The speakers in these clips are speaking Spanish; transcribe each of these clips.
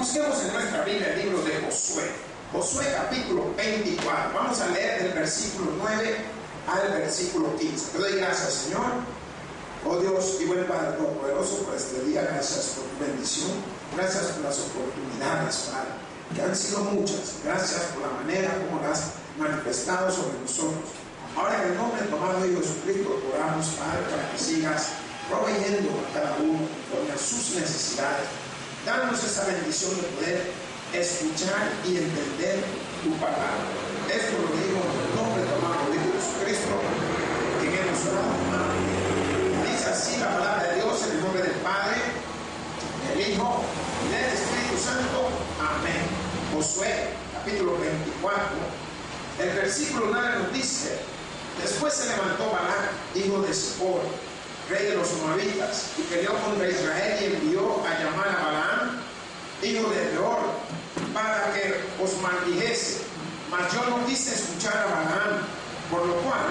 busquemos en nuestra Biblia el libro de Josué. Josué capítulo 24. Vamos a leer del versículo 9 al versículo 15. Te doy gracias, Señor. Oh Dios y buen Padre Todopoderoso, por este día. Gracias por tu bendición. Gracias por las oportunidades, Padre, que han sido muchas. Gracias por la manera como las has manifestado sobre nosotros. Ahora, en el nombre de tu amado Hijo Jesucristo, oramos, Padre, para que sigas proveyendo a cada uno conforme a sus necesidades. Danos esa bendición de poder escuchar y entender tu palabra. Esto lo digo en el nombre de tu amado Hijo Jesucristo, quien hemos orado. Amén. Dice así la palabra de Dios en el nombre del Padre, del Hijo y del Espíritu Santo. Amén. Josué, capítulo 24, el versículo 9 nos dice: después se levantó Balac, hijo de Zippor, rey de los moabitas, y peleó contra Israel y envió a llamar a Balaam, hijo de Beor, para que os maldijese. Mas yo no quise escuchar a Balaam, por lo cual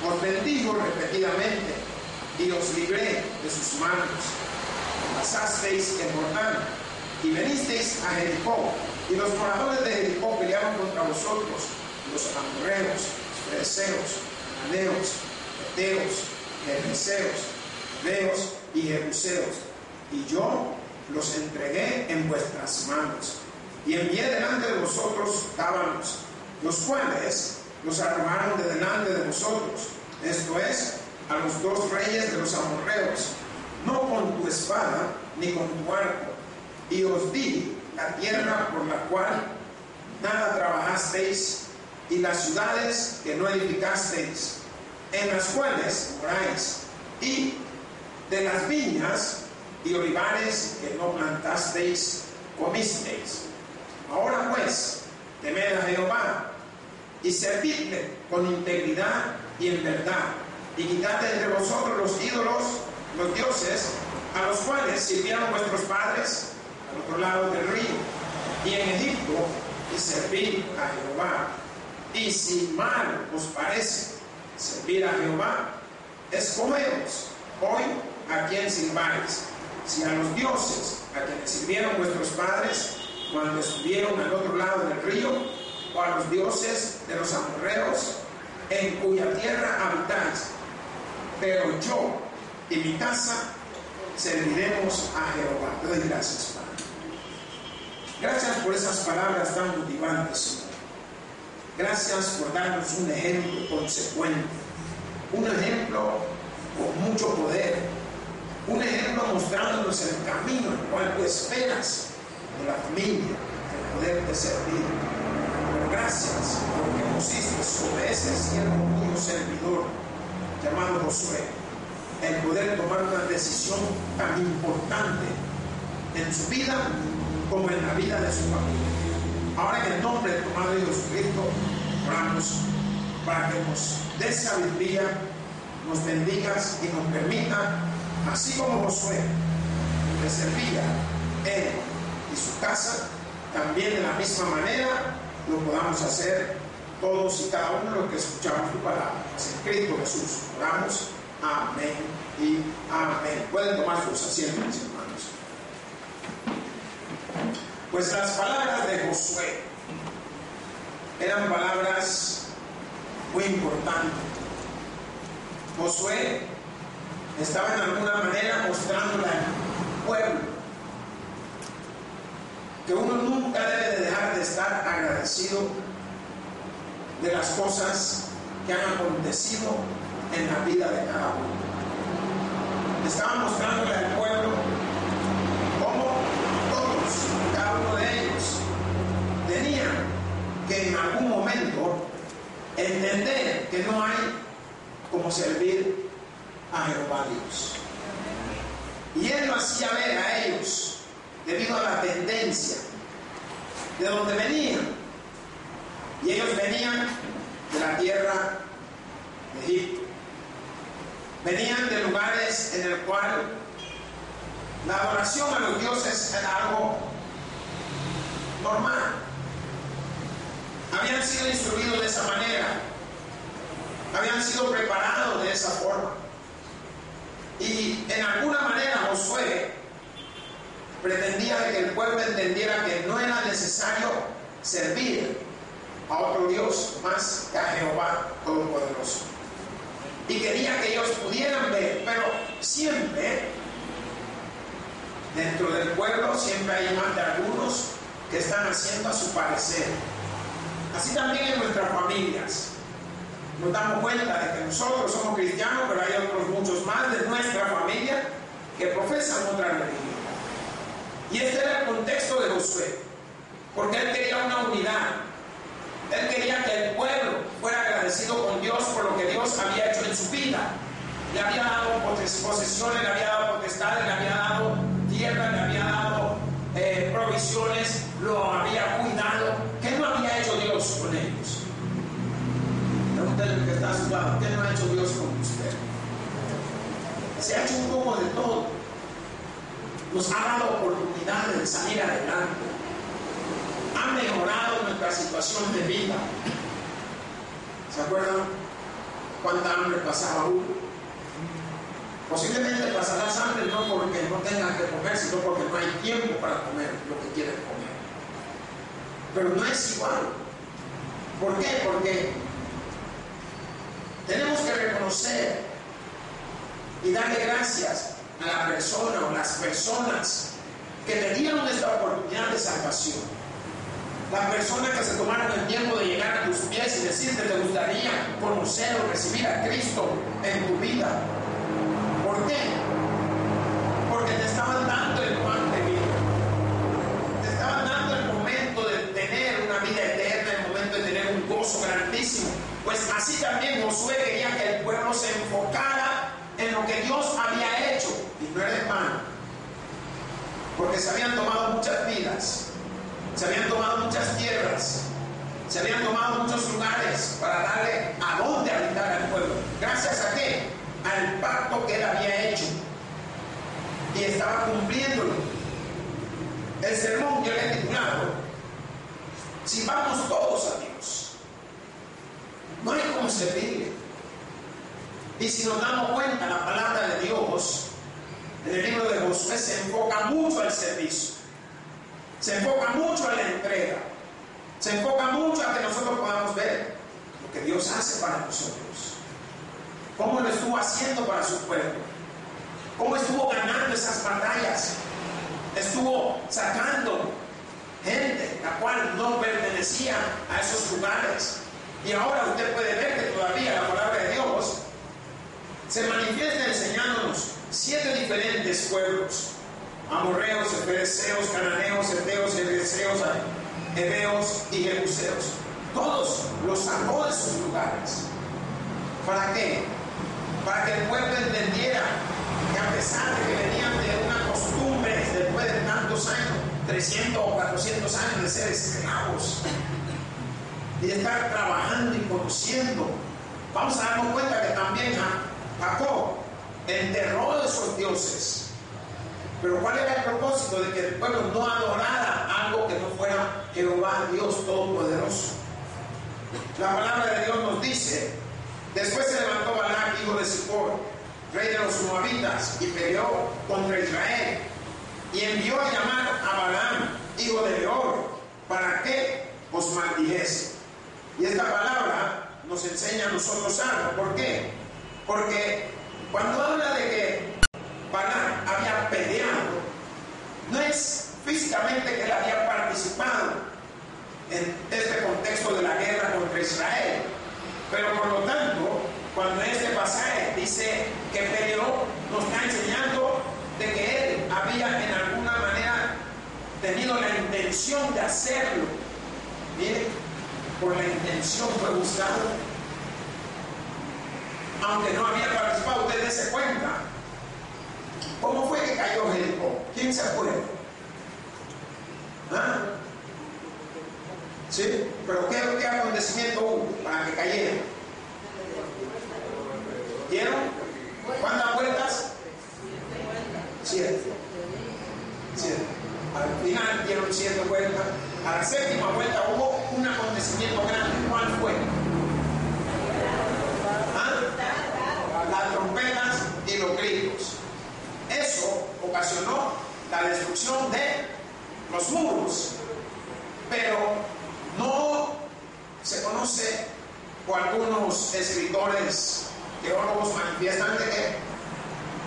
os bendigo repetidamente y os libré de sus manos. Pasasteis el Jordán y venisteis a Jericó, y los moradores de Jericó pelearon contra vosotros, los amorreos, los fereceos, cananeos, heteos, gergeseos, heveos y jebuseos, y yo los entregué en vuestras manos, y envié delante de vosotros cábanos, los cuales los arrojaron de delante de vosotros, esto es, a los dos reyes de los amorreos, no con tu espada ni con tu arco, y os di la tierra por la cual nada trabajasteis, y las ciudades que no edificasteis, en las cuales moráis, y de las viñas y olivares que no plantasteis, comisteis. Ahora pues, temed a Jehová, y servidle con integridad y en verdad, y quitad de entre vosotros los ídolos, los dioses, a los cuales sirvieron vuestros padres al otro lado del río, y en Egipto, y servid a Jehová. Y si mal os parece servir a Jehová, escogeos hoy a quien sirváis, si a los dioses a quienes sirvieron vuestros padres cuando estuvieron al otro lado del río, o a los dioses de los amorreos en cuya tierra habitáis. Pero yo y mi casa serviremos a Jehová. Te doy gracias, Padre. Gracias por esas palabras tan motivantes, Señor. Gracias por darnos un ejemplo consecuente, un ejemplo con mucho poder, un ejemplo mostrándonos el camino en el cual tú esperas de la familia, el poder de servir. Pero gracias porque pusiste sobre ese siervo tuyo servidor llamado Josué el poder tomar una decisión tan importante en su vida como en la vida de su familia. Ahora, en el nombre de tu amado Hijo Jesucristo, oramos para que nos des sabiduría, nos bendigas y nos permita, así como Josué le servía él y su casa, también de la misma manera lo podamos hacer todos y cada uno de los que escuchamos tu palabra. En Cristo Jesús oramos. Amén y amén. Pueden tomar sus asientos, mis hermanos. Pues las palabras de Josué eran palabras muy importantes. Josué estaba en alguna manera mostrándole al pueblo que uno nunca debe de dejar de estar agradecido de las cosas que han acontecido en la vida de cada uno. Estaba mostrándole al pueblo cómo todos, cada uno de ellos, tenían que en algún momento entender que no hay como servir a Jehová Dios. Y él lo hacía ver a ellos debido a la tendencia de donde venían. Y ellos venían de la tierra de Egipto. Venían de lugares en el cual la adoración a los dioses era algo normal. Habían sido instruidos de esa manera, habían sido preparados de esa forma. Y en alguna manera Josué pretendía de que el pueblo entendiera que no era necesario servir a otro Dios más que a Jehová Todopoderoso. Y quería que ellos pudieran ver, pero siempre dentro del pueblo siempre hay más de algunos que están haciendo a su parecer. Así también en nuestras familias. Nos damos cuenta de que nosotros somos cristianos, pero hay otros muchos más de nuestra familia que profesan otra religión. Y este era el contexto de Josué, porque él quería una unidad. Él quería que el pueblo fuera agradecido con Dios por lo que Dios había hecho en su vida. Le había dado posesiones, le había dado potestades, le había dado tierra, le había dado provisiones, lo había cuidado. ¿Qué no había hecho Dios con ellos? Pregúntale al que está a su lado, ¿qué no ha hecho Dios con usted? Se ha hecho un poco de todo. Nos ha dado oportunidades de salir adelante. Ha mejorado nuestra situación de vida. ¿Se acuerdan cuánta hambre pasaba uno? Posiblemente pasarás hambre no porque no tengas que comer, sino porque no hay tiempo para comer lo que quieres comer. Pero no es igual. ¿Por qué? Porque tenemos que reconocer y darle gracias a la persona o las personas que te dieron esta oportunidad de salvación. Las personas que se tomaron el tiempo de llegar a tus pies y decirte te gustaría conocer o recibir a Cristo en tu vida. ¿Por qué? Porque te estaban dando el pan de vida. Te estaban dando el momento de tener una vida eterna, el momento de tener un gozo grandísimo. Pues así también Josué quería que el pueblo se enfocara en lo que Dios había hecho, y no era el pan, porque se habían tomado muchas vidas, se habían tomado muchas tierras, se habían tomado muchos lugares para darle a dónde habitar al pueblo. ¿Gracias a qué? Al pacto que él había hecho, y estaba cumpliéndolo. El sermón que le he titulado, si vamos todos a Dios, no hay cómo servirle. Y si nos damos cuenta, la palabra de Dios en el libro de Josué se enfoca mucho al servicio, se enfoca mucho a la entrega, se enfoca mucho a que nosotros podamos ver lo que Dios hace para nosotros, cómo lo estuvo haciendo para su pueblo, cómo estuvo ganando esas batallas, estuvo sacando gente la cual no pertenecía a esos lugares. Y ahora usted puede ver que todavía la palabra de Dios se manifiesta enseñándonos 7 diferentes pueblos: amorreos, fereceos, cananeos, heteos, jebuseos, heveos y jebuseos. Todos los sacó de sus lugares. ¿Para qué? Para que el pueblo entendiera que a pesar de que venían de una costumbre después de tantos años, 300 o 400 años de ser esclavos y de estar trabajando y conociendo, vamos a darnos cuenta que también Jacob enterró de esos dioses. Pero ¿cuál era el propósito? De que el pueblo no adorara algo que no fuera Jehová Dios Todopoderoso. La palabra de Dios nos dice: después se levantó Balac, hijo de Zippor, rey de los moabitas, y peleó contra Israel, y envió a llamar a Balaam, hijo de Beor, para que os maldijese. Y esta palabra nos enseña a nosotros algo. ¿Por qué? Porque cuando habla de que Balaam había peleado, no es físicamente que él había participado en este contexto de la guerra contra Israel, pero por lo tanto, cuando este pasaje dice que peleó, nos está enseñando de que él había en alguna manera tenido la intención de hacerlo. Mire, por la intención fue buscado, aunque no había participado. Usted dése cuenta cómo fue que cayó Jericó. ¿Quién se acuerda? ¿Ah? ¿Sí? Pero ¿qué acontecimiento hubo para que cayera? ¿Dieron? ¿Cuántas vueltas? 7. Al final dieron 7 vueltas. A la 7ª vuelta hubo un acontecimiento grande. ¿Cuál fue? Las trompetas y los gritos. Eso ocasionó la destrucción de los muros. Pero no se conoce, o algunos escritores, teólogos manifiestan de que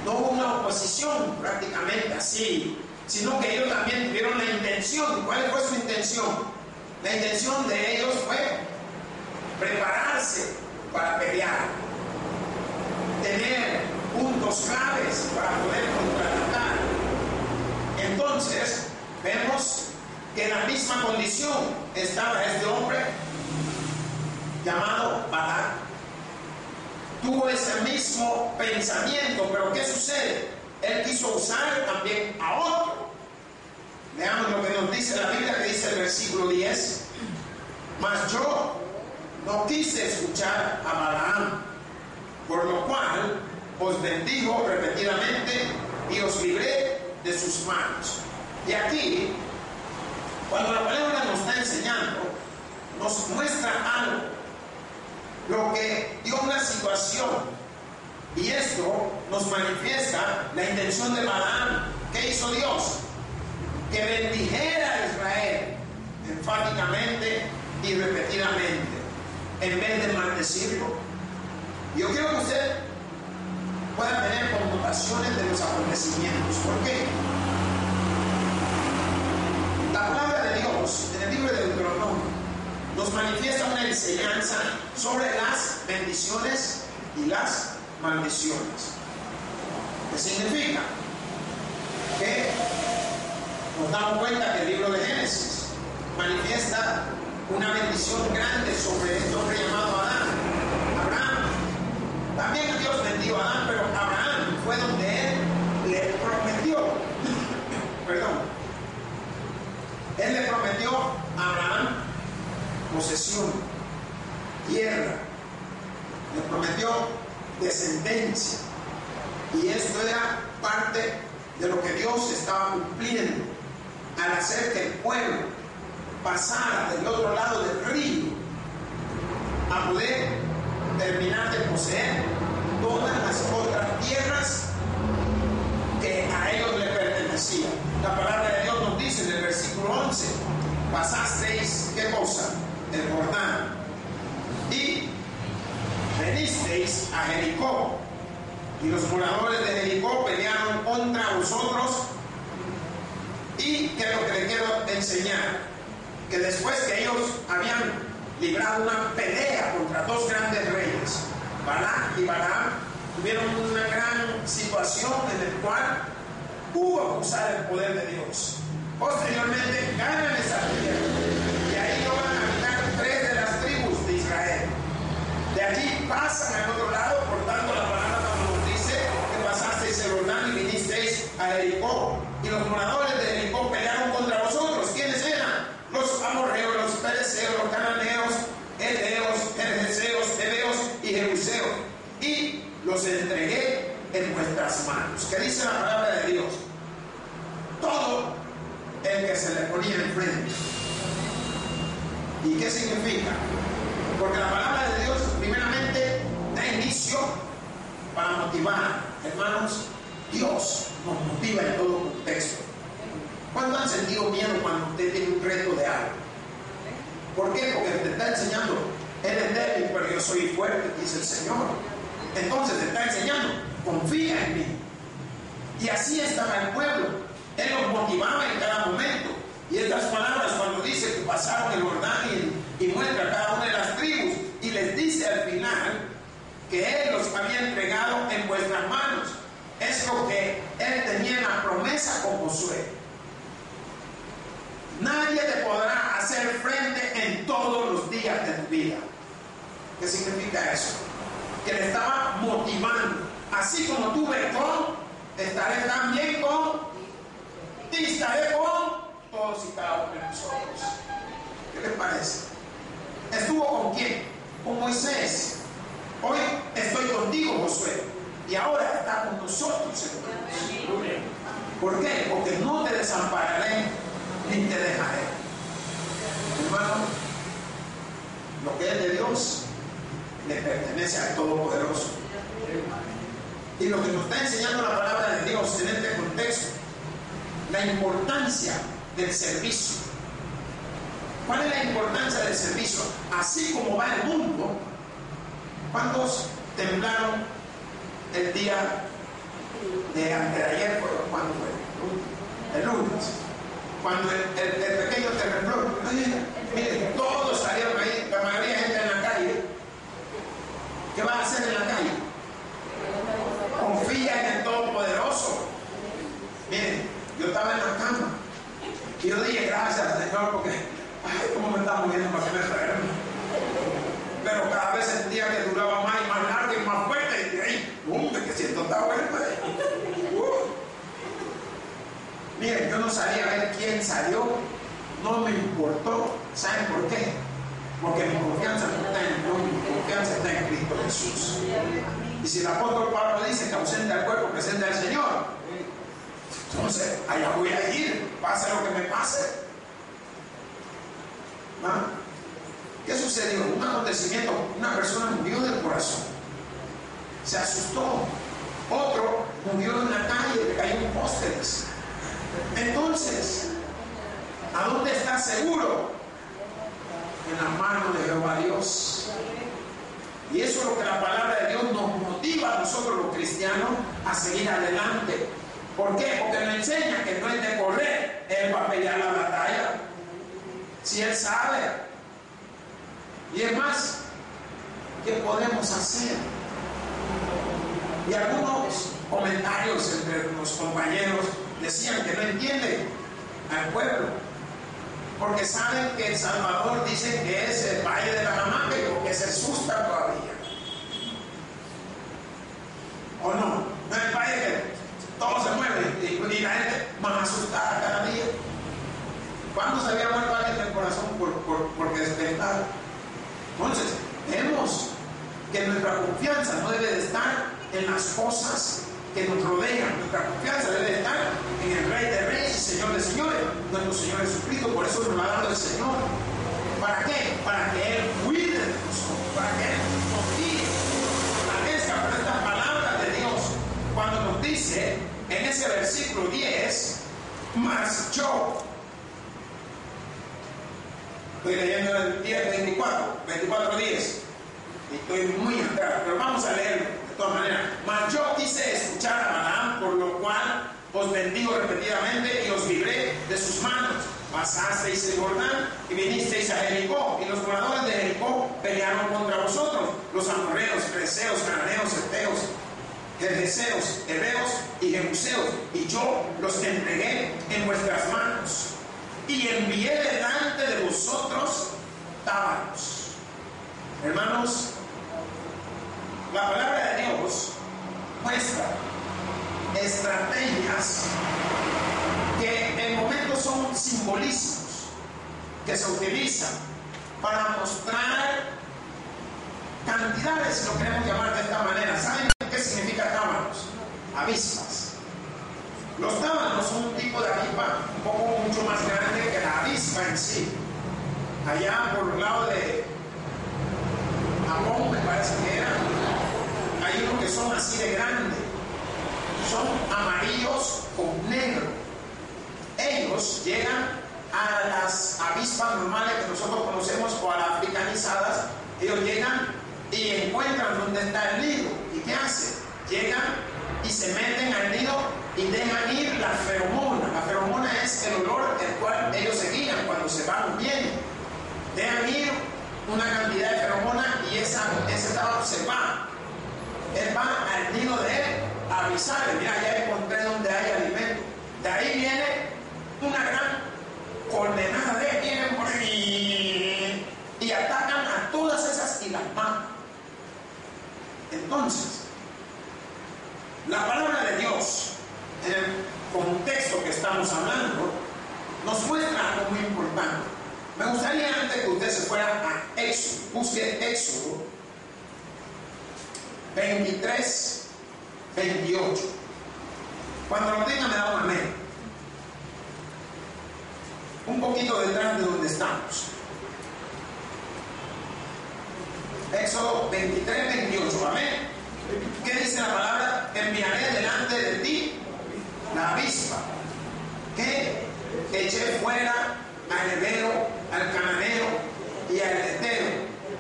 no hubo una oposición prácticamente así, sino que ellos también tuvieron la intención. ¿Cuál fue su intención? La intención de ellos fue prepararse para pelear, tener puntos claves para poder contraatacar. Entonces vemos que en la misma condición estaba este hombre llamado Balac. Tuvo ese mismo pensamiento, pero ¿qué sucede? Él quiso usar también a otro. Veamos lo que nos dice la Biblia, que dice el versículo 10. Mas yo no quise escuchar a Balaam, por lo cual os bendigo repetidamente y os libré de sus manos. Y aquí, cuando la palabra nos está enseñando, nos muestra algo, lo que dio una situación, y esto nos manifiesta la intención de Balaam. ¿Qué hizo Dios? Que bendijera a Israel enfáticamente y repetidamente, en vez de maldecirlo. Yo quiero que usted pueda tener connotaciones de los acontecimientos. ¿Por qué? La palabra de Dios en el libro de Deuteronomio nos manifiesta una enseñanza sobre las bendiciones y las maldiciones. ¿Qué significa? Que nos damos cuenta que el libro de Génesis manifiesta una bendición grande sobre este hombre llamado Abraham. También Dios bendijo a Adán, pero Abraham fue donde él le prometió. Él le prometió a Abraham posesión, tierra, le prometió descendencia, y esto era parte de lo que Dios estaba cumpliendo al hacer que el pueblo pasara del otro lado del río a poder terminar de poseer todas las otras tierras que a ellos le pertenecían. La palabra de Dios nos dice en el versículo 11: pasasteis, ¿qué cosa? El Jordán, y venisteis a Jericó, y los moradores de Jericó pelearon contra vosotros. Y que es lo que le quiero enseñar, que después que ellos habían librado una pelea contra dos grandes reyes, Balac y Balaam, tuvieron una gran situación en la cual hubo que usar el poder de Dios. Posteriormente ganan esa pelea, y ahí logran habitar 3 de las tribus de Israel. De allí pasan al otro lado. Por tanto, la palabra nos dice que pasasteis el Jordán y vinisteis a Jericó, y los moradores de Jericó pelearon contra vosotros. ¿Quiénes eran? Los amorreos, los pereceos, los cananeos, heteos, gergeseos, heveos y jebuseos, y los entregué en vuestras manos. ¿Qué dice la palabra de Dios? Todo el que se le ponía enfrente. ¿Y qué significa? Porque la palabra de Dios primeramente da inicio para motivar. Hermanos, Dios nos motiva en todo contexto. ¿Cuándo han sentido miedo cuando usted tiene un reto de algo? ¿Por qué? Porque te está enseñando, él es débil, pero yo soy fuerte, dice el Señor. Entonces te está enseñando, confía en mí. Y así estaba el pueblo. Él los motivaba en cada momento. Y estas palabras, cuando dice que pasaron el Jordán y muestra a cada una de las tribus, y les dice al final que él los había entregado en vuestras manos, es lo que él tenía en la promesa con Josué. Nadie te podrá hacer frente en todos los días de tu vida. ¿Qué significa eso? Que le estaba motivando. Así como tuve con, estaré también con, y estaré con todos y cada uno de nosotros. ¿Qué les parece? ¿Estuvo con quién? Con Moisés. Hoy estoy contigo, Josué, y ahora está con nosotros, hermanos. ¿Por qué? Porque no te desampararé ni te dejaré. Hermano, lo que es de Dios le pertenece al Todopoderoso. Y lo que nos está enseñando la palabra de Dios en este contexto la importancia del servicio. ¿Cuál es la importancia del servicio? Así como va el mundo, ¿cuántos temblaron el día de anteayer? ¿Cuándo fue? El lunes. Cuando el pequeño temblor, miren, todos salieron ahí, la mayoría de gente en la calle. ¿Qué va a hacer en la calle? Confía en el Todopoderoso. Miren, yo estaba en la cama y yo dije gracias, Señor, porque ay, cómo me está moviendo para que me enferme. Pero cada vez sentía que duraba más y más largo y más fuerte. Y ahí, hombre, que siento está bueno. Miren, yo no salía a ver quién salió, no me importó. ¿Saben por qué? Porque mi confianza no está en el hombre, mi confianza está en Cristo Jesús. Y si el apóstol Pablo dice que ausente al cuerpo, presente al Señor, entonces allá voy a ir, pase lo que me pase. ¿Ah? ¿Qué sucedió? Un acontecimiento, una persona murió del corazón, se asustó. Otro murió en la calle, le cayó un poste. Entonces, ¿a dónde está seguro? En la mano de Jehová Dios. Y eso es lo que la palabra de Dios nos motiva a nosotros los cristianos a seguir adelante. ¿Por qué? Porque nos enseña que no es de correr, Él va a pelear la batalla. Si Él sabe. Y es más, ¿qué podemos hacer? Y algunos comentarios entre los compañeros decían que no entienden al pueblo, porque saben que El Salvador dice que es el valle de la Jamaca y porque se asusta todavía. ¿O no? No es el valle que todo se mueve y la gente más asustada cada día. ¿Cuándo se había muerto alguien del corazón porque despertar? Entonces, vemos que nuestra confianza no debe de estar en las cosas que nos rodean. Nuestra confianza debe de estar en el Rey de Reyes y Señor de Señores, nuestro Señor Jesucristo. Por eso nos va dando el Señor. ¿Para qué? Para que Él cuide de nosotros, para que Él nos guíe. Agradezca por estas palabras de Dios cuando nos dice en ese versículo 10, mas yo. Estoy leyendo el 24:10. Y estoy muy atrás, pero vamos a leerlo de todas maneras. Mas yo quise escuchar a Balaam, por lo cual os bendigo repetidamente y os libré de sus manos. Pasasteis el Jordán y vinisteis a Jericó, y los moradores de Jericó pelearon contra vosotros, los amorreos, creceos, cananeos, heteos, gergeseos, heveos y jebuseos, y yo los entregué en vuestras manos, y envié delante de vosotros tábanos. Hermanos, la palabra de Dios muestra estrategias que en momentos son simbolismos que se utilizan para mostrar cantidades, si lo queremos llamar de esta manera. ¿Saben qué significa tábanos? Avispas. Los tábanos son un tipo de avispa un poco mucho más grande que la avispa en sí. Allá por el lado de Japón, me parece que era, hay unos que son así de grandes, son amarillos con negro. Ellos llegan a las avispas normales que nosotros conocemos o a las africanizadas. Ellos llegan y encuentran dónde está el nido. ¿Y qué hacen? Llegan y se meten al nido y dejan ir la feromona. La feromona es el olor del cual ellos se guían cuando se van bien. Dejan ir una cantidad de feromona y ese tábano se va. Él va al nido de él a avisarle: mira, ya encontré donde hay alimento. De ahí viene una gran coordenada de vienen por ahí y atacan a todas esas y las matan. Entonces, la palabra de Dios, en el contexto que estamos hablando, nos muestra algo muy importante. Me gustaría, antes que usted se fuera a Éxodo, busque Éxodo 23, 28. Cuando lo tenga me da un amén. Un poquito detrás de donde estamos. Éxodo 23, 28. Amén. ¿Qué dice la palabra? Enviaré delante de ti la avispa que eché fuera al hebreo, al cananeo y al heteo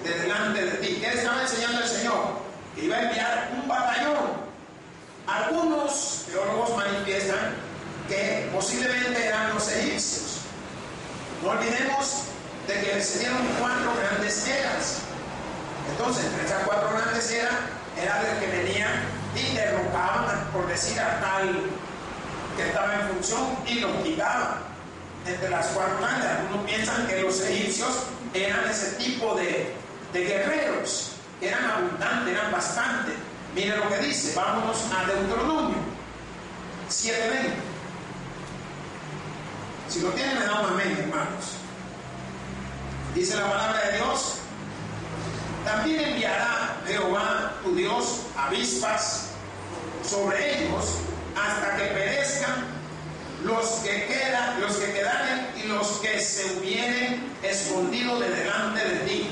de delante de ti. ¿Qué estaba enseñando el Señor? Que iba a enviar un batallón. Algunos teólogos manifiestan que posiblemente eran los egipcios. No olvidemos de que se dieron 4 grandes eras. Entonces, entre esas 4 grandes eras era del que venían y derrocaban, por decir, a tal que estaba en función y los quitaban. Entre las 4 grandes, algunos piensan que los egipcios eran ese tipo de guerreros, eran abundantes, eran bastantes. Miren lo que dice, vámonos a Deuteronomio 7:20. Si lo tienen, me da un amén, hermanos. Dice la palabra de Dios: también enviará Jehová tu Dios avispas sobre ellos hasta que perezcan los que quedaren y los que se hubieren escondido de delante de ti.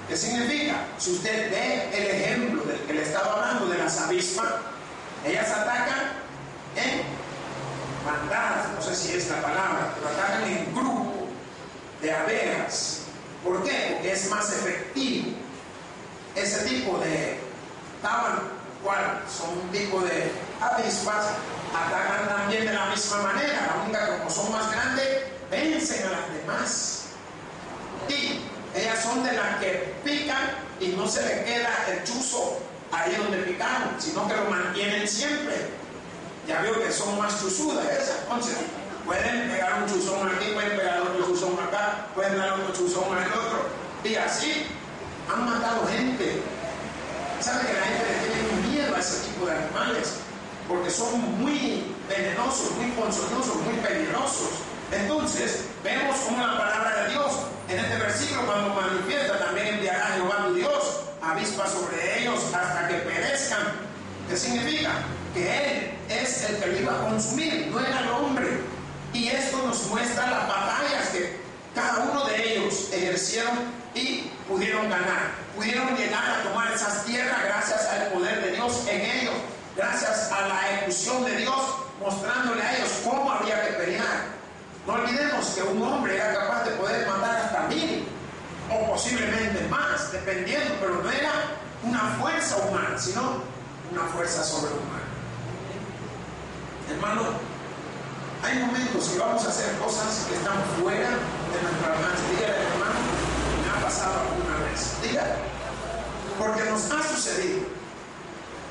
¿Qué significa? Si usted ve el ejemplo del que le estaba hablando, de las avispas, ellas atacan en bandadas, no sé si es la palabra, pero atacan en grupo de abejas. ¿Por qué? Porque es más efectivo. Ese tipo de tábano, cual son un tipo de avispas, atacan también de la misma manera. La única que como son más grandes, vencen a las demás. Y ellas son de las que pican y no se le queda el chuzo ahí donde picaron, sino que lo mantienen siempre. Ya veo que son más chuzudas esas. Entonces, pueden pegar un chuzón aquí, pueden pegar otro chuzón acá, pueden dar otro chuzón al otro. Y así han matado gente. ¿Sabe que la gente le tiene miedo a ese tipo de animales? Porque son muy venenosos, muy ponzoñosos, muy peligrosos. Entonces, vemos como la palabra de Dios en este versículo, cuando manifiesta, también enviará Jehová tu Dios avispas sobre ellos hasta que perezcan. ¿Qué significa? Que Él es el que lo iba a consumir, no era el hombre. Y esto nos muestra las batallas que cada uno de ellos ejercieron y pudieron ganar. Pudieron llegar a tomar esas tierras gracias al poder de Dios en ellos, gracias a la ejecución de Dios, mostrándole a ellos cómo había que pelear. No olvidemos que un hombre era capaz de poder matar hasta 1000 o posiblemente más, dependiendo, pero no era una fuerza humana, sino una fuerza sobrehumana. Hermano, hay momentos que vamos a hacer cosas que están fuera de nuestro alcance. Dígale, hermano, me ha pasado alguna vez. Dígale, porque nos ha sucedido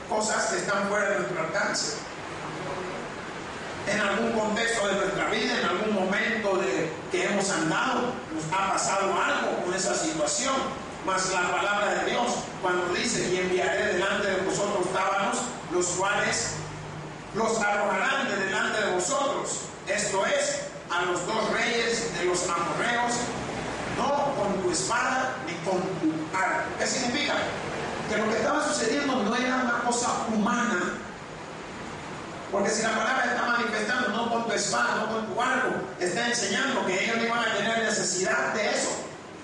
cosas que están fuera de nuestro alcance. En algún contexto de nuestra vida, en algún momento que hemos andado, nos ha pasado algo con esa situación. Mas la palabra de Dios, cuando dice: y enviaré delante de vosotros tábanos, los cuales los arrojarán de delante de vosotros. Esto es, a los 2 reyes de los amorreos, no con tu espada ni con tu arco. ¿Qué significa? Que lo que estaba sucediendo no era una cosa humana. Porque si la palabra está manifestando, no con tu espada, no con tu arco, está enseñando que ellos no iban a tener necesidad de eso.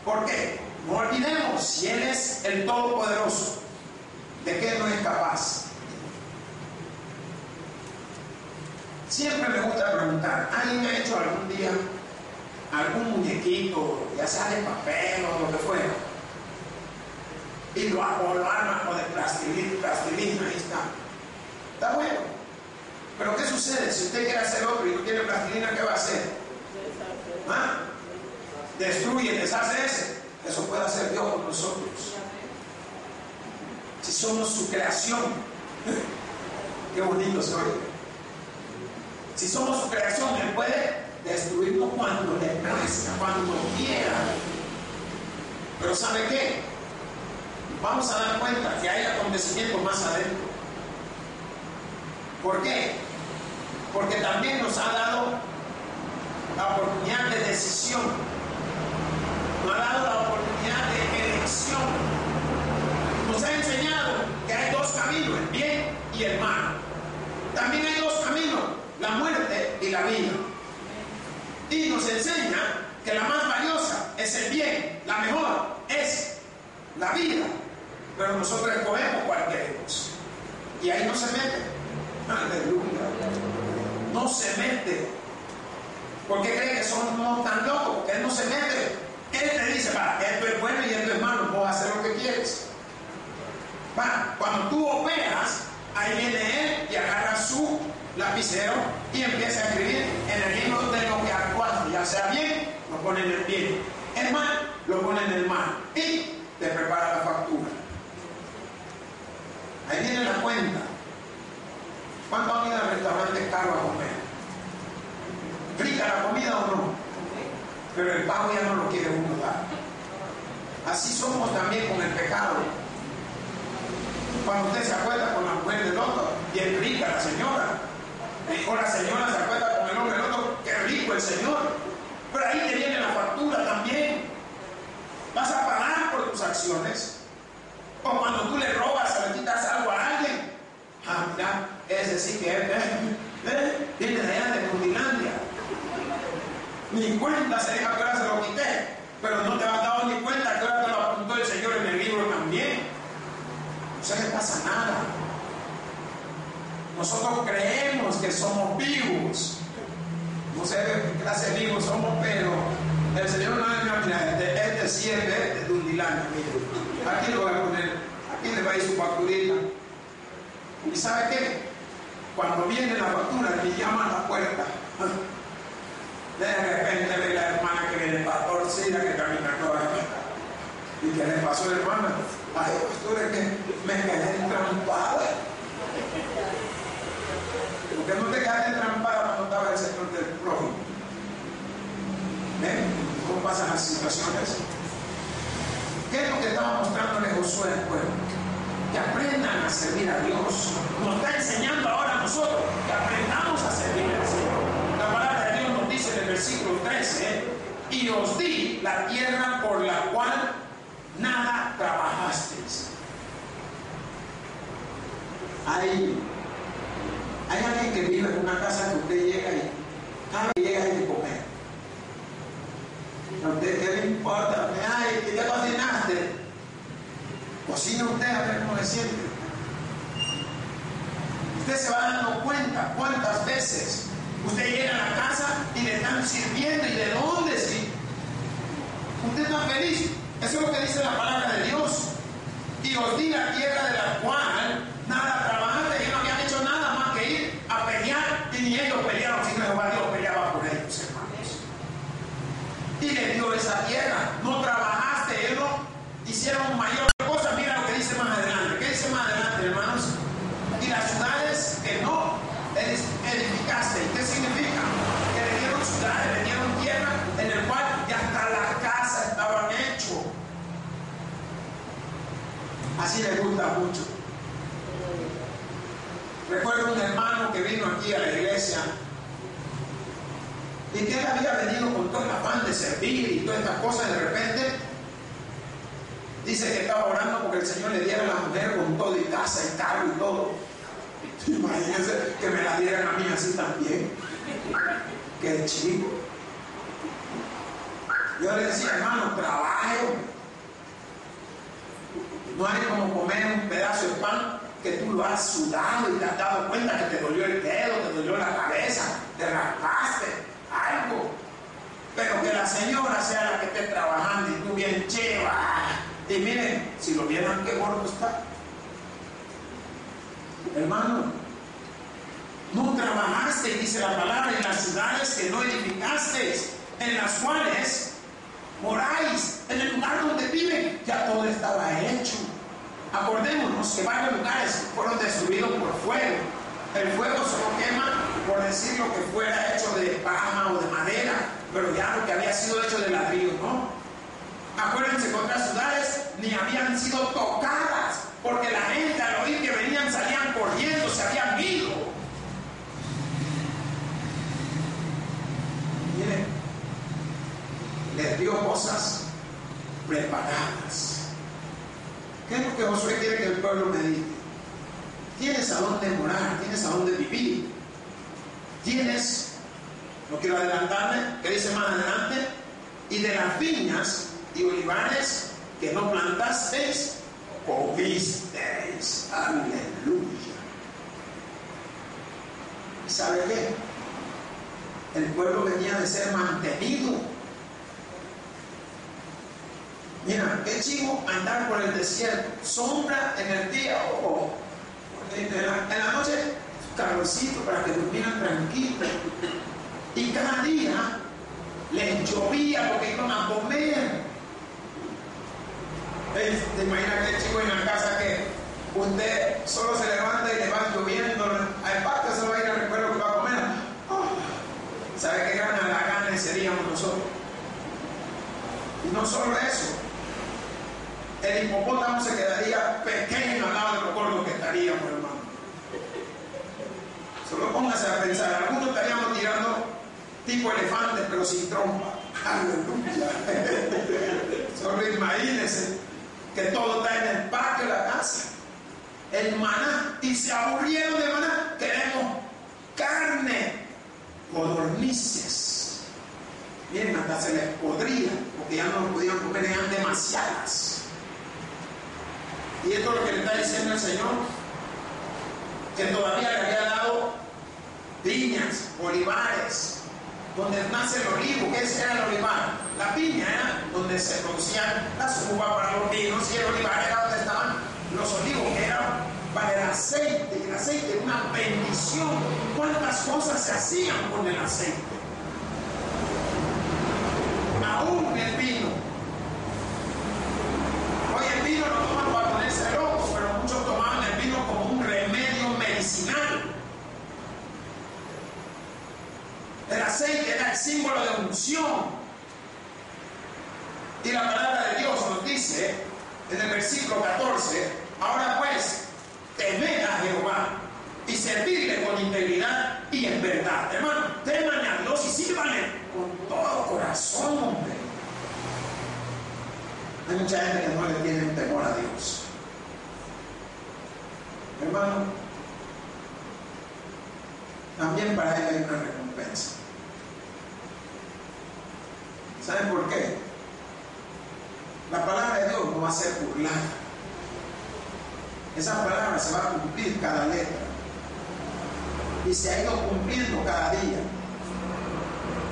¿Por qué? No olvidemos, si Él es el Todopoderoso, ¿de qué no es capaz? Siempre me gusta preguntar, ¿alguien ha hecho algún día algún muñequito, ya sea de papel o lo que fuera, y lo arma o de plastilina, ahí está? Está bueno. Pero ¿qué sucede? Si usted quiere hacer otro y no tiene plastilina, ¿qué va a hacer? ¿Ah? Destruye, deshace ese. Eso puede hacer Dios con nosotros. Si somos su creación. Qué bonito se oye. Si somos su creación, Él puede destruirnos cuando le plazca, cuando quiera. Pero ¿sabe qué? Vamos a dar cuenta que hay acontecimientos más adentro. ¿Por qué? Porque también nos ha dado la oportunidad de decisión, nos ha dado la oportunidad de elección, nos ha enseñado que hay 2 caminos, el bien y el mal. También hay 2 caminos, la muerte y la vida. Y nos enseña que la más valiosa es el bien, la mejor es la vida, pero nosotros escogemos cuál queremos. Y ahí no se mete. Aleluya. No se mete. ¿Por qué cree que somos tan locos? Porque Él no se mete. Él te dice, va, esto es bueno y esto es malo, vos hacer lo que quieres. Va, cuando tú operas, ahí viene Él y agarra su lapicero y empieza a escribir en el libro de lo que actuaste, ya sea bien, lo pone en el bien, el mal, lo pone en el mal y te prepara la factura. Ahí viene la cuenta. ¿Cuánto han ido al restaurante caro a comer? ¿Rica la comida o no? Pero el pago ya no lo quiere uno dar. Así somos también con el pecado. Cuando usted se acuerda con la mujer del otro, bien rica la señora. O la señora se acuerda con el hombre del otro, qué rico el Señor. Pero ahí te viene la factura también. Vas a pagar por tus acciones. O cuando tú le robas o le quitas algo a alguien. Ah, mira, ese sí que viene de allá de Pundilandia. Ni cuenta se deja que ahora se lo quité. Pero no te has dado ni cuenta que ahora te lo apuntó el Señor en el libro también. No se le pasa nada. Nosotros creemos que somos vivos. No sé qué clase de vivos somos, pero el Señor no es, mira, este sí es de Pundilandia. Aquí lo voy a poner, aquí le va a ir su facturita. ¿Y sabe qué? Cuando viene la factura, me llama a la puerta. De repente ve la hermana que viene patorcida, que camina toda aquí. ¿Y qué le pasó a la hermana? Ay, pastor, es que me quedé entrampada. ¿Por qué no te quedaste entrampada cuando estaba el sector del prójimo? ¿Ven cómo pasan las situaciones? ¿Qué es lo que estaba mostrándole Josué al pueblo? Que aprendan a servir a Dios. Nos está enseñando ahora a nosotros que aprendamos a servir al Señor. La palabra de Dios nos dice en el versículo 13: y os di la tierra por la cual nada trabajasteis. Hay alguien que vive en una casa que usted llega y cada vez llega hay que comer. ¿A usted qué le importa? Ay, ¿qué cocinaste? Cocina usted a ver cómo le siente. Usted se va dando cuenta cuántas veces usted llega a la casa y le están sirviendo y de dónde sí. Usted está feliz. Eso es lo que dice la palabra de Dios. Y os di la tierra de la cual nada trabajaste. Ellos no habían hecho nada más que ir a pelear, y ni ellos pelearon, sino Jehová Dios peleaba por ellos, hermanos. Y les dio esa tierra. No trabajaste, ellos no hicieron mayor cosa. Mira lo que dice más adelante. ¿Qué dice más adelante, hermanos? Y las ciudades que no edificaste. ¿Qué significa? Que le dieron ciudades, le dieron tierra en el cual ya hasta las casas estaban hechas. Así le gusta mucho. Recuerdo un hermano que vino aquí a la iglesia y que él había venido con todo el afán de servir y todas estas cosas. De repente dice que estaba orando porque el Señor le diera a la mujer con todo y casa y carro y todo. Imagínense que me la dieran a mí así también. Qué chico. Yo le decía, hermano, trabaje. No hay como comer un pedazo de pan que tú lo has sudado y te has dado cuenta que te dolió el dedo, te dolió la cabeza, te raspaste, algo. Pero que la señora sea la que esté trabajando y tú bien cheva. Y miren, si lo vieran qué gordo está. Hermano, no trabajaste, dice la palabra, en las ciudades que no edificasteis, en las cuales moráis, en el lugar donde viven, ya todo estaba hecho. Acordémonos que varios lugares fueron destruidos por fuego. El fuego solo quema, por decir lo que fuera hecho de paja o de madera, pero ya lo que había sido hecho de ladrillo, ¿no? Acuérdense que otras ciudades ni habían sido tocadas, porque la gente al oír que venían salían corriendo, se habían ido. Miren, les dio cosas preparadas. ¿Qué es lo que Josué quiere que el pueblo medite? Tienes a dónde morar, tienes a dónde vivir. Tienes, no quiero adelantarme, que dice más adelante, y de las viñas y olivares que no plantasteis, comisteis. Aleluya. ¿Y sabe qué? El pueblo venía de ser mantenido. Mira, qué chivo andar por el desierto. Sombra en el día, ojo. En la noche, calorcito para que durmieran tranquilos. Y cada día les llovía porque iban a comer. ¿Te imaginas que chico en la casa que usted solo se levanta y le va lloviendo? Al patio se va a ir a recoger lo que va a comer. ¿Sabe qué gana la gana seríamos nosotros? Y no solo eso, el hipopótamo se quedaría pequeño al lado de lo gordo que estaríamos, hermano. Solo póngase a pensar, algunos estaríamos tirando tipo elefantes pero sin trompa. Aleluya. Solo imagínense que todo está en el patio de la casa. El maná, y se aburrieron de maná. Queremos carne. Codornices. Miren, hasta se les podría, porque ya no lo podían comer, eran demasiadas. Y esto es lo que le está diciendo el Señor, que todavía le había dado viñas, olivares, donde nace el olivo. ¿Qué era el olivar? La viña era donde se producían las uvas para los vinos, y el olivar era donde estaban los olivos, que eran para el aceite. Y el aceite era una bendición. ¿Cuántas cosas se hacían con el aceite? Aún el vino. Hoy el vino lo toman para ponerse locos, pero muchos tomaban el vino como un remedio medicinal. El aceite era el símbolo de unción. Y la palabra de Dios nos dice en el versículo 14: ahora pues, temed a Jehová y servirle con integridad y en verdad. Hermano, teman a Dios y sírvanle con todo corazón, hombre. Hay mucha gente que no le tiene temor a Dios. Hermano, también para él hay una recompensa. ¿Saben por qué? La palabra de Dios no va a ser burlada. Esa palabra se va a cumplir cada letra. Y se ha ido cumpliendo cada día.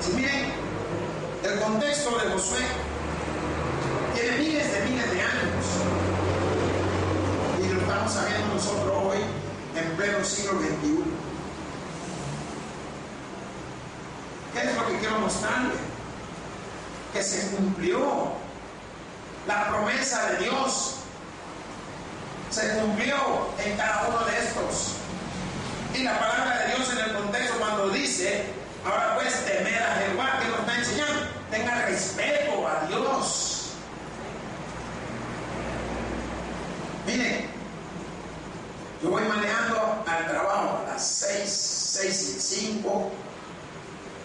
Si miren, el contexto de Josué tiene miles de años. Y lo estamos sabiendo nosotros hoy, en pleno siglo XXI. ¿Qué es lo que quiero mostrarle? Que se cumplió la promesa de Dios. Se cumplió en cada uno de estos. Y la palabra de Dios en el contexto cuando dice: ahora pues temed a Jehová, que nos está enseñando, tenga respeto a Dios. Miren, yo voy manejando al trabajo a las 6:05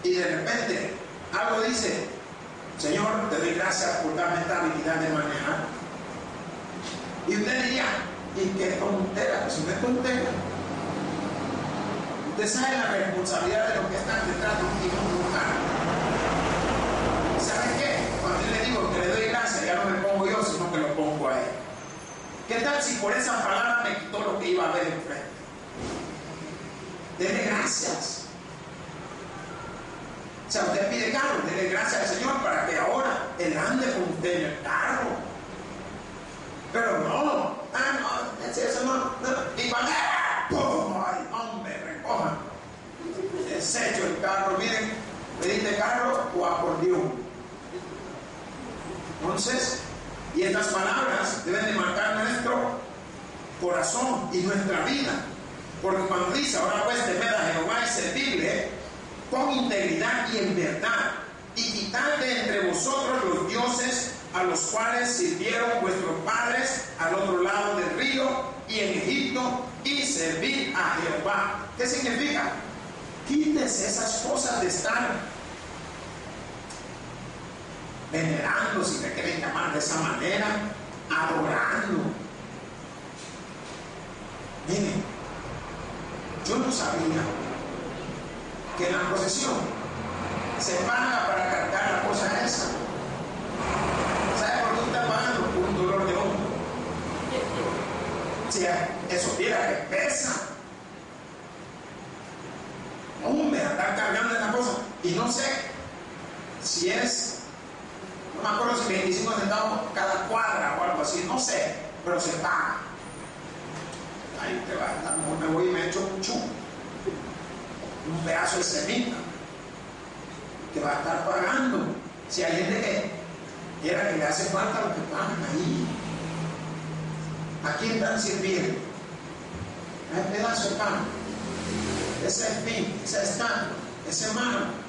y de repente algo dice: Señor, te doy gracias por darme esta habilidad de manejar. Y usted diría: ¿y qué tontera? Pues no es tontera. Usted sabe la responsabilidad de lo que están detrás de un carro. ¿Sabe qué? Cuando yo le digo que le doy gracias, ya no me pongo yo, sino que lo pongo a él. ¿Qué tal si por esa palabra me quitó lo que iba a ver enfrente? Dele gracias. O sea, usted pide carro, dele gracias al Señor para que ahora Él ande con usted en el carro. Pero no, eso no. Y cuando ¡pum! ¡Ay, hombre, recojan! Desecho el carro. Miren, pediste carro o acordeón. Entonces, y estas palabras deben de marcar nuestro corazón y nuestra vida. Porque cuando dice: ahora pues temed a Jehová y servirle con integridad y en verdad, y quitad de entre vosotros los dioses a los cuales sirvieron vuestros padres al otro lado del río y en Egipto, y servid a Jehová. ¿Qué significa? Quítese esas cosas de estar venerando, si me quieren llamar de esa manera, adorando. Miren, yo no sabía que en la procesión se paga para cargar la cosa esa. ¿Sabe por qué usted está pagando? Por un dolor de hombro. Si eso viera que pesa. Hombre, andar cargando esta cosa. Y no sé si es, no me acuerdo si 25 centavos cada cuadra o algo así, no sé, pero se paga. Ahí te va, a lo mejor me voy y me echo un chupo, un pedazo de semita que va a estar pagando. Si hay gente que quiera que le hace falta lo que pagan ahí, ¿a quién están sirviendo? Ese pedazo de pan, ese espín, esa estatua, ese mano,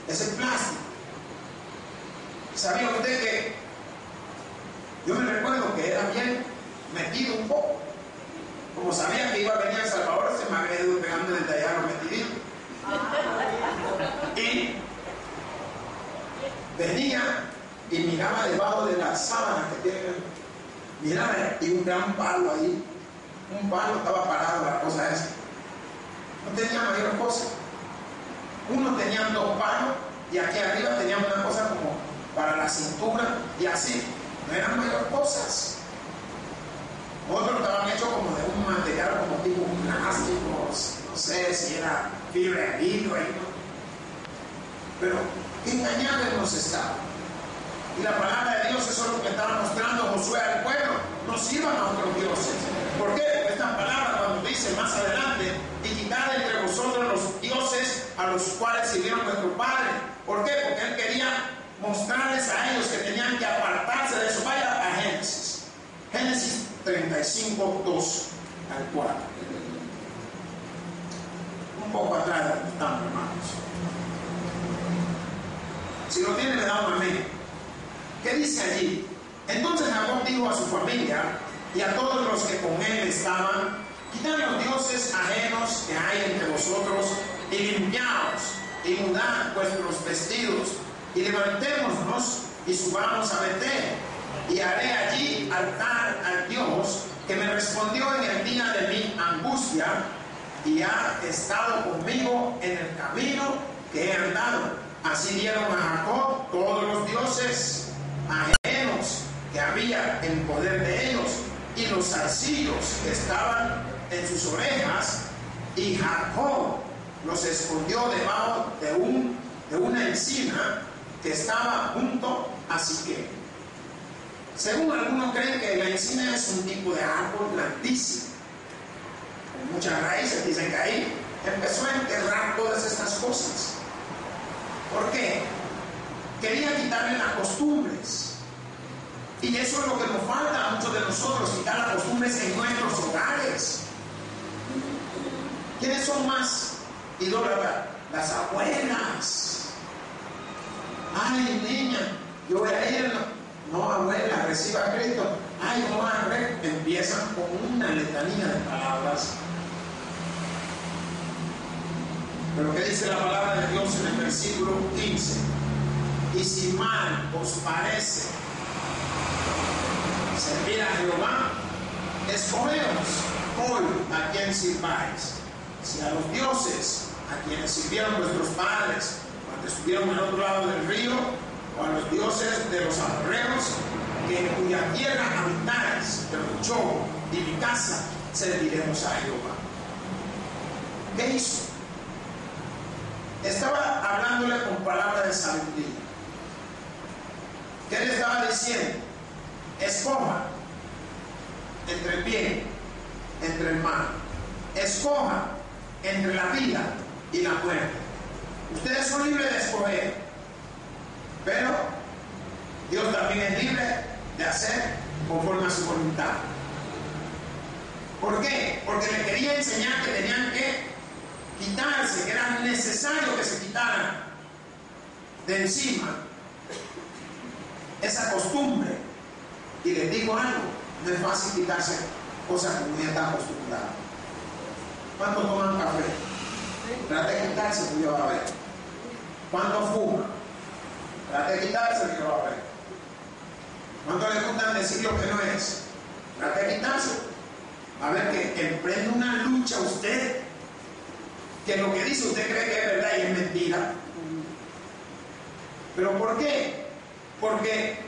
ese plástico. ¿Sabía usted que yo me recuerdo que era bien metido un poco? Como sabía que iba a venir a El Salvador, se me había ido pegando desde allá lo metidito. Y venía y miraba debajo de la sábana que tiene, miraba y un gran palo ahí, un palo estaba parado, la cosa esa. No tenía mayor cosa. Uno tenía 2 palos y aquí arriba tenía una cosa como para la cintura y así. No eran mayor cosas. Otros estaban hechos como de un material como tipo plástico, no sé si era fibra de vidrio, pero engañados nos estaban. Y la palabra de Dios, eso es lo que estaba mostrando Josué al pueblo. No sirvan a otros dioses. ¿Por qué? Porque esta palabra, cuando dice más adelante, y quitad entre vosotros los dioses a los cuales sirvieron nuestro padre. ¿Por qué? Porque él quería mostrarles a ellos que tenían que apartarse de eso. Vaya a Génesis. Génesis 35, 2 al 4. Un poco atrás de donde estamos, hermanos. Si lo tienen, le da un amén. ¿Qué dice allí? Entonces Jacob dijo a su familia y a todos los que con él estaban: quitad los dioses ajenos que hay entre vosotros y limpiaos y mudad vuestros vestidos y levantémonos y subamos a Betel y haré allí altar al Dios que me respondió en el día de mi angustia y ha estado conmigo en el camino que he andado. Así dieron a Jacob todos los dioses ajenos que había en poder de ellos y los zarcillos que estaban en sus orejas, y Jacob los escondió debajo de una encina que estaba junto a Siquem. Según algunos creen que la encina es un tipo de árbol grandísimo, con muchas raíces. Dicen que ahí empezó a enterrar todas estas cosas. ¿Por qué? Quería quitarle las costumbres. Y eso es lo que nos falta a muchos de nosotros, quitar las costumbres en nuestros hogares. ¿Quiénes son más idólatras? Las abuelas. Ay, niña, yo voy a ir. No, abuela, reciba a Cristo. Ay, no, madre. Empiezan con una letanía de palabras. Pero ¿qué dice la palabra de Dios en el versículo 15? Y si mal os parece servir a Jehová, escogeos hoy a quien sirváis. Si a los dioses a quienes sirvieron vuestros padres cuando estuvieron al otro lado del río, o a los dioses de los amorreos, que en cuya tierra habitáis, pero yo y mi casa serviremos a Jehová. ¿Qué hizo? Estaba hablándole con palabras de sabiduría. ¿Qué le estaba diciendo? Escoja entre el bien, entre el mal. Escoja entre la vida y la muerte. Ustedes son libres de escoger, pero Dios también es libre de hacer conforme a su voluntad. ¿Por qué? Porque le quería enseñar que tenían que quitarse, que era necesario que se quitaran de encima esa costumbre. Y les digo algo, no es fácil quitarse cosas que uno ya está acostumbrado. ¿Cuántos toman café? Trate de quitarse, que yo va a ver. ¿Cuántos fuman? Trate de quitarse, que yo va a ver. ¿Cuántos les gustan decir lo que no es? Trate de quitarse. A ver, que emprende una lucha usted, que lo que dice usted cree que es verdad y es mentira. ¿Pero por qué? Porque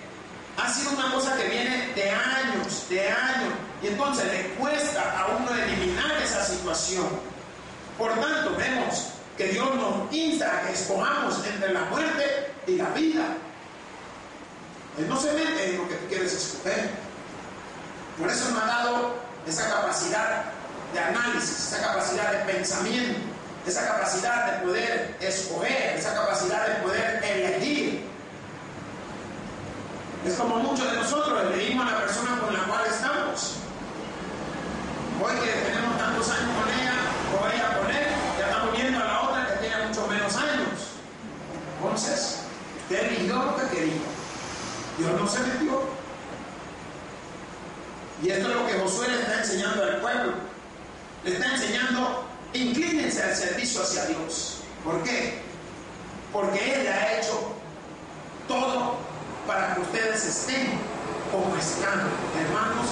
ha sido una cosa que viene de años, y entonces le cuesta a uno eliminar esa situación. Por tanto, vemos que Dios nos insta a que escojamos entre la muerte y la vida. Él no se mete en lo que tú quieres escoger. Por eso nos ha dado esa capacidad de análisis, esa capacidad de pensamiento, esa capacidad de poder escoger, esa capacidad de poder elegir. Es como muchos de nosotros elegimos a la persona con la cual estamos. Hoy que tenemos tantos años con ella, o ella con él, ya estamos viendo a la otra que tiene mucho menos años. Entonces, usted eligió lo que quería. Dios no se metió. Y esto es lo que Josué le está enseñando al pueblo. Le está enseñando, inclínense al servicio hacia Dios. ¿Por qué? Porque Él ha hecho todo para que ustedes estén como están. Hermanos,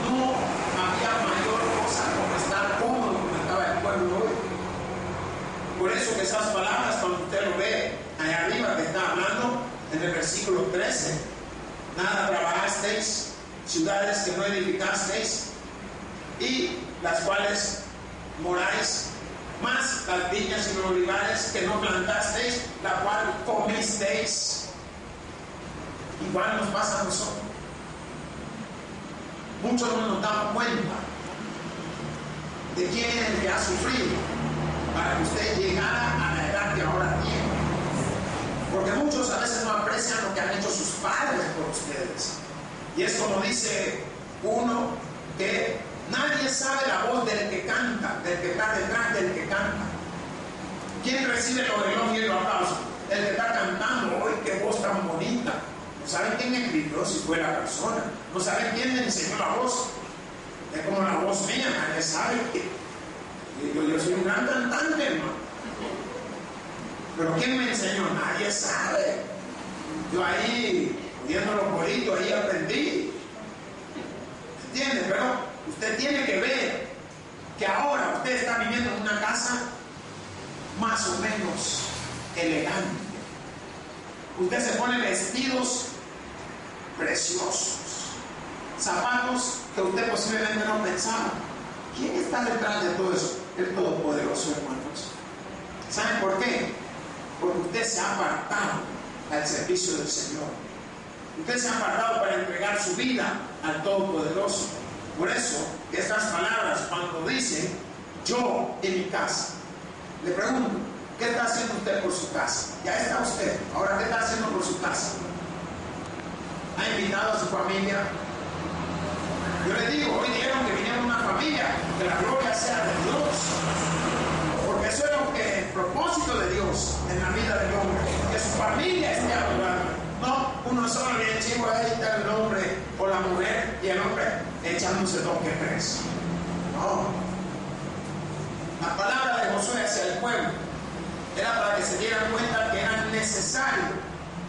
no había mayor cosa como estar cómodo como estaba el pueblo hoy. Por eso que esas palabras, cuando usted lo ve allá arriba que está hablando en el versículo 13, nada trabajasteis, ciudades que no edificasteis, y las cuales moráis, más las viñas y los olivares que no plantasteis, la cual comisteis. Igual nos pasa a nosotros. Muchos no nos damos cuenta de quién es el que ha sufrido para que usted llegara a la edad que ahora tiene. Porque muchos a veces no aprecian lo que han hecho sus padres por ustedes. Y es como dice uno, que nadie sabe la voz del que canta, del que está detrás del que canta. ¿Quién recibe los elogios y los aplausos? El que está cantando. ¡Hoy qué voz tan bonita! No saben quién escribió, si fue la persona. No saben quién le enseñó la voz. Es como la voz mía, nadie sabe que yo soy un gran cantante, hermano. Pero ¿quién me enseñó? Nadie sabe. Yo ahí, oyendo los coritos, ahí aprendí. ¿Entiende? Pero usted tiene que ver que ahora usted está viviendo en una casa más o menos elegante. Usted se pone vestidos preciosos, zapatos que usted posiblemente no pensaba. ¿Quién está detrás de todo eso? El Todopoderoso, hermanos. ¿Saben por qué? Porque usted se ha apartado al servicio del Señor. Usted se ha apartado para entregar su vida al Todopoderoso. Por eso, estas palabras, cuando dicen yo en mi casa, le pregunto, ¿qué está haciendo usted por su casa? Ya está usted. Ahora, ¿qué está haciendo por su casa? ¿Ha invitado a su familia? Yo les digo, hoy dijeron que vinieron una familia, que la gloria sea de Dios. Porque eso es el propósito de Dios en la vida del hombre, que su familia esté adorando. No, uno solo le chivo, ahí está el hombre o la mujer y el hombre echándose 2 que 3. No. La palabra de Josué hacia el pueblo era para que se dieran cuenta que era necesario,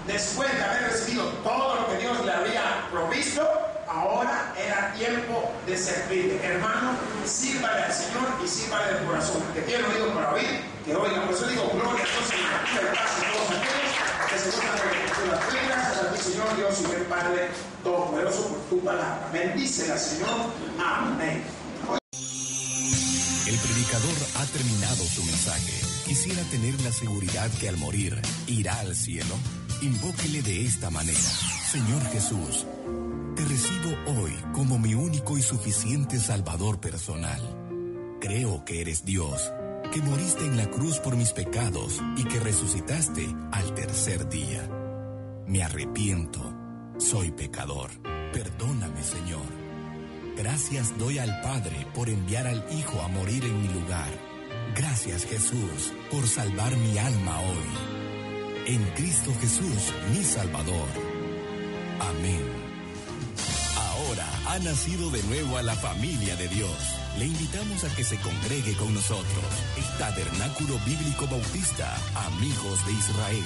después de haber recibido todo lo que Dios le había provisto, ahora era tiempo de servir. Hermano, sírvale al Señor y sírvale de corazón. Que tiene oído para oír, que oigan. Por eso digo, gloria a Dios en la vida de paz a todos aquellos que se gustan de las escrituras. Gracias a ti, Señor Dios y el Padre Todopoderoso, por tu palabra. Bendícela, Señor. Amén. El predicador ha terminado su mensaje. Quisiera tener la seguridad que al morir irá al cielo. Invóquele de esta manera: Señor Jesús, te recibo hoy como mi único y suficiente Salvador personal. Creo que eres Dios, que moriste en la cruz por mis pecados y que resucitaste al tercer día. Me arrepiento, soy pecador. Perdóname, Señor. Gracias doy al Padre por enviar al Hijo a morir en mi lugar. Gracias, Jesús, por salvar mi alma hoy. En Cristo Jesús, mi Salvador. Amén. Ahora ha nacido de nuevo a la familia de Dios. Le invitamos a que se congregue con nosotros. El Tabernáculo Bíblico Bautista, Amigos de Israel.